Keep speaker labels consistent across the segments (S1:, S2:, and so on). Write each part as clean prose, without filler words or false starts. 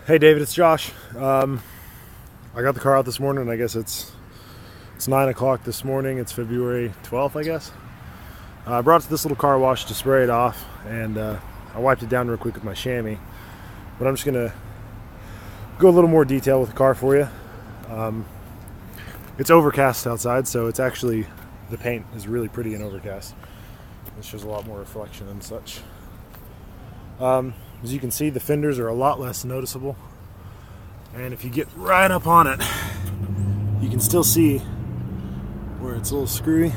S1: Hey David, it's Josh. I got the car out this morning. I guess it's 9 o'clock this morning. It's February 12th, I guess. I brought it to this little car wash to spray it off, and I wiped it down real quick with my chamois. But I'm just gonna go a little more detail with the car for you. It's overcast outside, so it's actually, the paint is really pretty and overcast. It shows a lot more reflection and such. As you can see, the fenders are a lot less noticeable, and if you get right up on it, you can still see where it's a little screwy.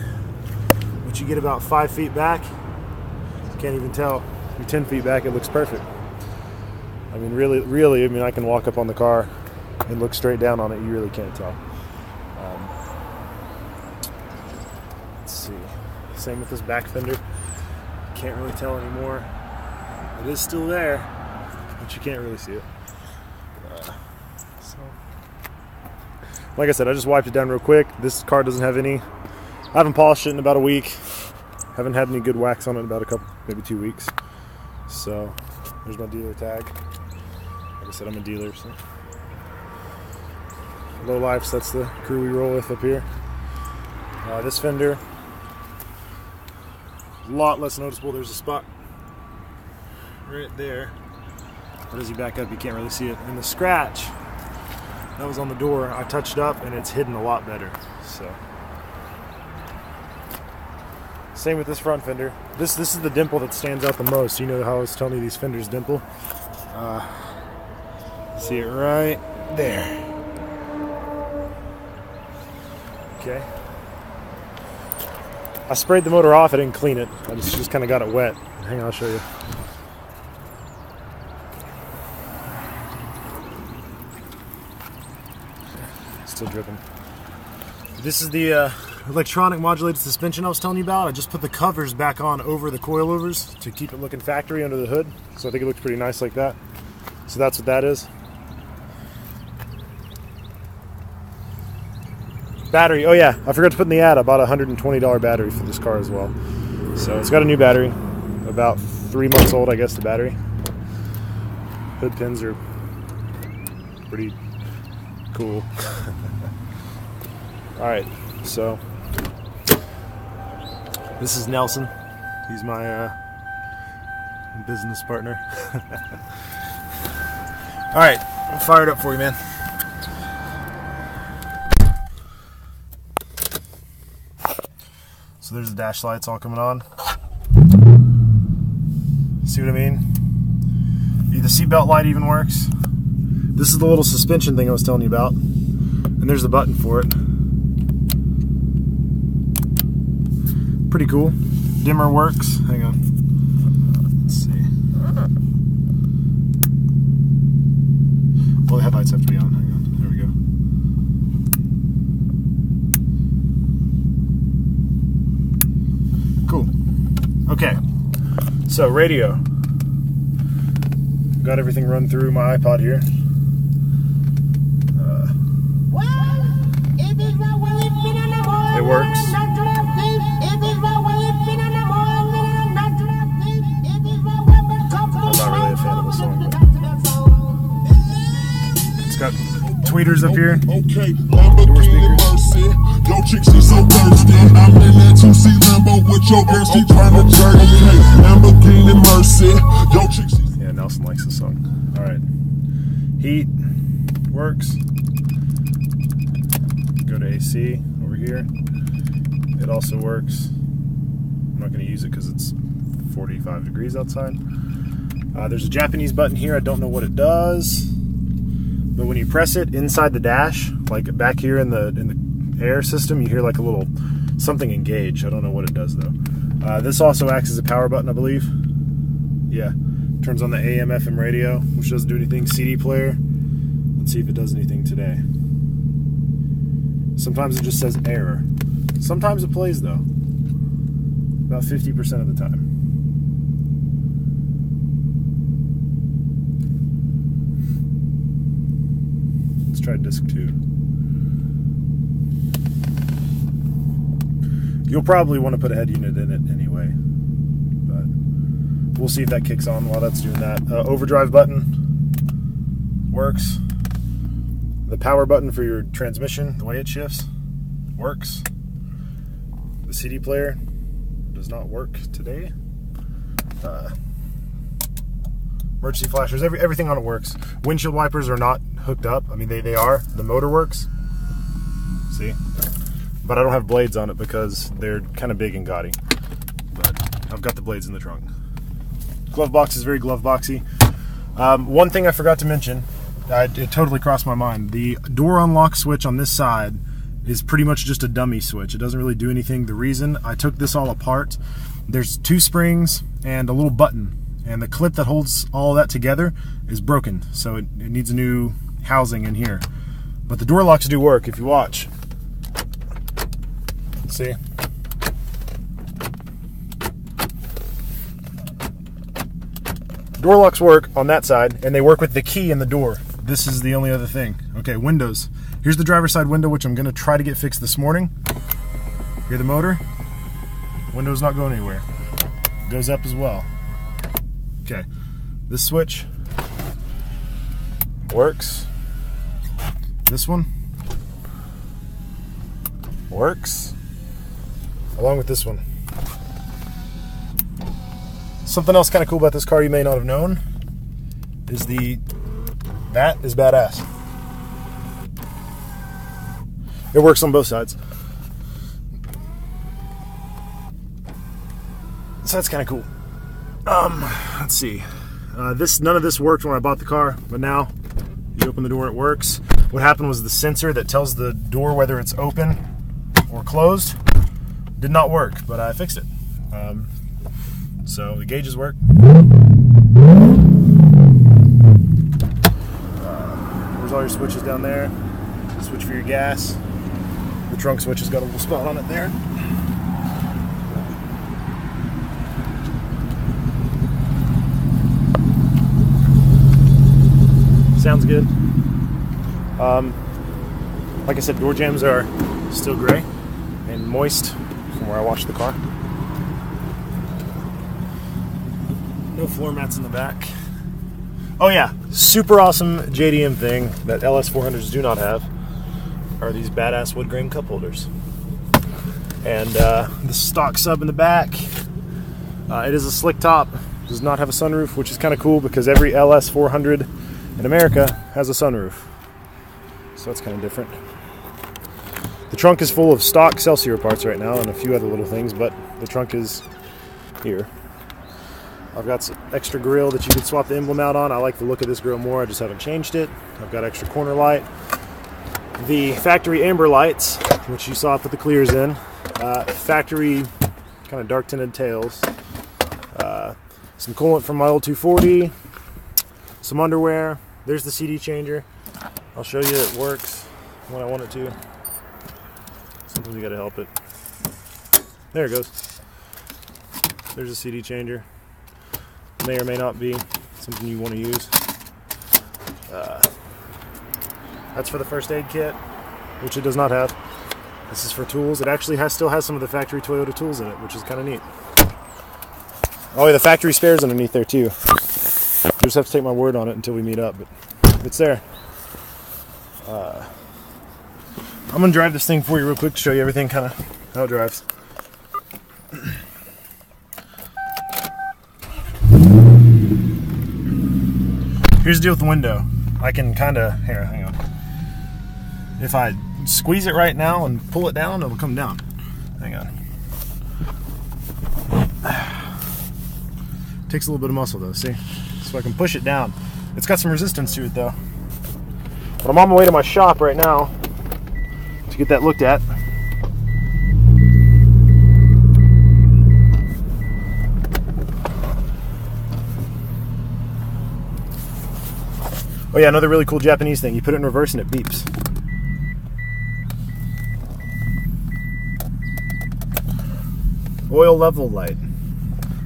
S1: Once you get about 5 feet back, you can't even tell. If you're 10 feet back, it looks perfect. I mean, really, I mean, I can walk up on the car and look straight down on it. You really can't tell. Let's see. Same with this back fender. Can't really tell anymore. It is still there, but you can't really see it. So, like I said, I just wiped it down real quick. This car doesn't have any. I haven't polished it in about a week. Haven't had any good wax on it in about a couple, maybe 2 weeks. So there's my dealer tag. Like I said, I'm a dealer. So. Low lifes, that's the crew we roll with up here. This fender, a lot less noticeable. There's a spot right there, but as you back up, you can't really see it. And the scratch that was on the door, I touched up, and it's hidden a lot better. So, same with this front fender. This is the dimple that stands out the most. You know how I was telling you these fenders dimple. See it right there. Okay. I sprayed the motor off. I didn't clean it. I just kind of got it wet. Hang on, I'll show you. Still dripping. This is the electronic modulated suspension I was telling you about. I just put the covers back on over the coilovers to keep it looking factory under the hood. So I think it looks pretty nice like that. So that's what that is. Battery. Oh yeah, I forgot to put in the ad. I bought a $120 battery for this car as well. So it's got a new battery. About 3 months old, I guess, the battery. Hood pins are pretty cool. Alright, so this is Nelson. He's my business partner. Alright, I'll fire it up for you, man. So there's the dash lights all coming on. See what I mean? The seatbelt light even works. This is the little suspension thing I was telling you about. And there's the button for it. Pretty cool. Dimmer works. Hang on. Let's see. Well, the headlights have to be on. Hang on. There we go. Cool. Okay. So, radio. Got everything run through my iPod here. It works. I'm not really a fan of the song, but it's got tweeters up here.
S2: Okay, Lamborghini Mercy. Yo, chick, she so thirsty. I'm in that 2C Lambo with your girl, she tryna jerk. Okay, Lamborghini Mercy. Yo, chick,
S1: yeah, Nelson likes the song. Alright. Heat works. Go to AC over here. It also works. I'm not going to use it because it's 45 degrees outside. There's a Japanese button here. I don't know what it does, but when you press it inside the dash, like back here in the air system, you hear like a little something engage. I don't know what it does though. This also acts as a power button, I believe. Yeah, turns on the AM FM radio, which doesn't do anything. CD player. Let's see if it does anything today. Sometimes it just says error. Sometimes it plays though. About 50% of the time. Let's try disc 2. You'll probably want to put a head unit in it anyway, but we'll see if that kicks on while that's doing that. Overdrive button. works. The power button for your transmission, the way it shifts, works. The CD player does not work today. Emergency flashers, everything on it works. Windshield wipers are not hooked up. I mean, they are. The motor works. See? But I don't have blades on it because they're kind of big and gaudy. But I've got the blades in the trunk. Glove box is very glove boxy. One thing I forgot to mention, it totally crossed my mind. The door unlock switch on this side is pretty much just a dummy switch. It doesn't really do anything. The reason I took this all apart, there's 2 springs and a little button. And the clip that holds all that together is broken, so it needs a new housing in here. But the door locks do work if you watch. See? Door locks work on that side, and they work with the key in the door. This is the only other thing. Okay, windows. Here's the driver's side window, which I'm going to try to get fixed this morning. Hear the motor? Window's not going anywhere. Goes up as well. Okay, this switch works. This one works, along with this one. Something else kind of cool about this car you may not have known is that is badass. It works on both sides. So that's kind of cool. Let's see. None of this worked when I bought the car, but now you open the door, it works. What happened was the sensor that tells the door whether it's open or closed did not work, but I fixed it. So the gauges work. There's all your switches down there. The switch for your gas. The trunk switch has got a little spot on it there. Sounds good. Like I said, door jambs are still gray and moist from where I washed the car. No floor mats in the back. Oh yeah, super awesome JDM thing that LS400s do not have are these badass wood grain cup holders. And the stock sub in the back, it is a slick top, does not have a sunroof, which is kind of cool because every LS400 in America has a sunroof. So that's kind of different. The trunk is full of stock Excelsior parts right now and a few other little things, but the trunk is here. I've got some extra grill that you can swap the emblem out on. I like the look of this grill more, I just haven't changed it. I've got extra corner light. The factory amber lights, which you saw I put the clears in. Factory kind of dark tinted tails. Some coolant from my old 240. Some underwear. There's the CD changer. I'll show you it works when I want it to. Sometimes you gotta help it. There it goes. There's a CD changer. May or may not be something you want to use. That's for the first aid kit, which it does not have. This is for tools. It actually still has some of the factory Toyota tools in it, which is kind of neat. Oh yeah, the factory spares underneath there too. You just have to take my word on it until we meet up, but it's there. I'm gonna drive this thing for you real quick to show you everything kind of how it drives. Here's the deal with the window. I can kind of, here, hang on. If I squeeze it right now and pull it down, it'll come down. Hang on. Takes a little bit of muscle though, see? So I can push it down. It's got some resistance to it though. But I'm on my way to my shop right now to get that looked at. Oh yeah, another really cool Japanese thing. You put it in reverse and it beeps. Oil level light.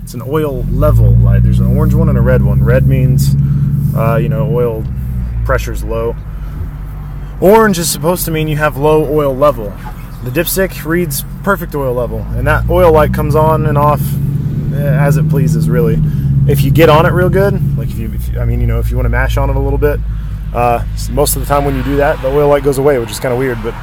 S1: It's an oil level light. There's an orange one and a red one. Red means, you know, oil pressure's low. Orange is supposed to mean you have low oil level. The dipstick reads perfect oil level, and that oil light comes on and off as it pleases, really. If you get on it real good, like if you want to mash on it a little bit, Most of the time when you do that, the oil light goes away, which is kind of weird, but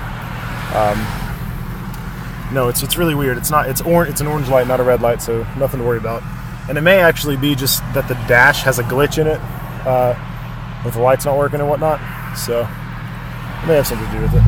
S1: no, it's really weird. It's an orange light, not a red light, so nothing to worry about. And it may actually be just that the dash has a glitch in it, with the lights not working and whatnot, so it may have something to do with it.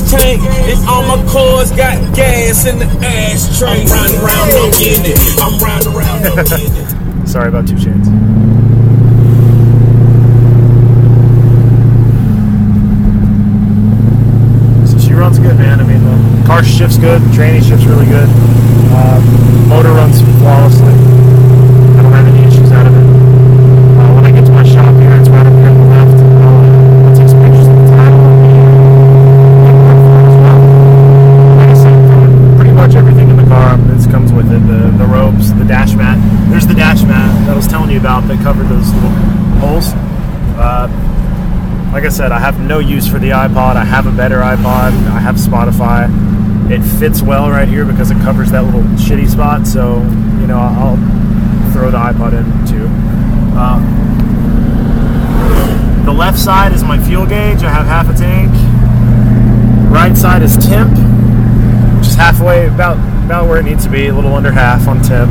S2: Tank and all my cars got gas in the ashtray. I'm riding around no in it. I'm riding around no in it.
S1: Sorry about 2 Chainz. So she runs good, man. I mean, the car shifts good, the tranny shifts really good. Motor runs flawlessly. I don't have any issues out of it. When I get to my shop here, it's right up here on the left. I'll take some pictures of the title. Everything in the car comes with it. The ropes, the dash mat. There's the dash mat that I was telling you about that covered those little holes. Like I said, I have no use for the iPod. I have a better iPod. I have Spotify. It fits well right here because it covers that little shitty spot. So, you know, I'll throw the iPod in too. The left side is my fuel gauge. I have half a tank. The right side is temp. Just halfway, about where it needs to be, a little under half on temp.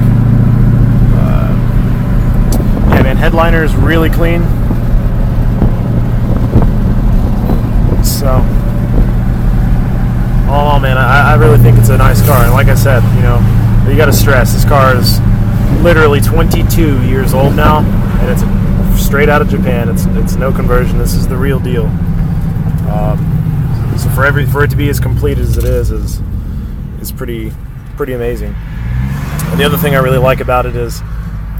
S1: Yeah, man, headliner is really clean. So, all in all, man, I really think it's a nice car. And like I said, you know, you got to stress, this car is literally 22 years old now, and it's straight out of Japan. It's no conversion. This is the real deal. So for it to be as complete as it is pretty amazing. And the other thing I really like about it is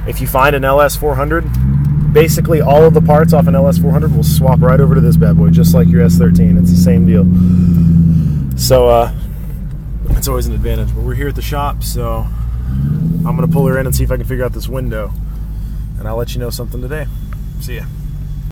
S1: if you find an LS400, basically all of the parts off an LS400 will swap right over to this bad boy, just like your S13. It's the same deal. So it's always an advantage. But we're here at the shop, so I'm gonna pull her in and see if I can figure out this window, and I'll let you know something today. See ya.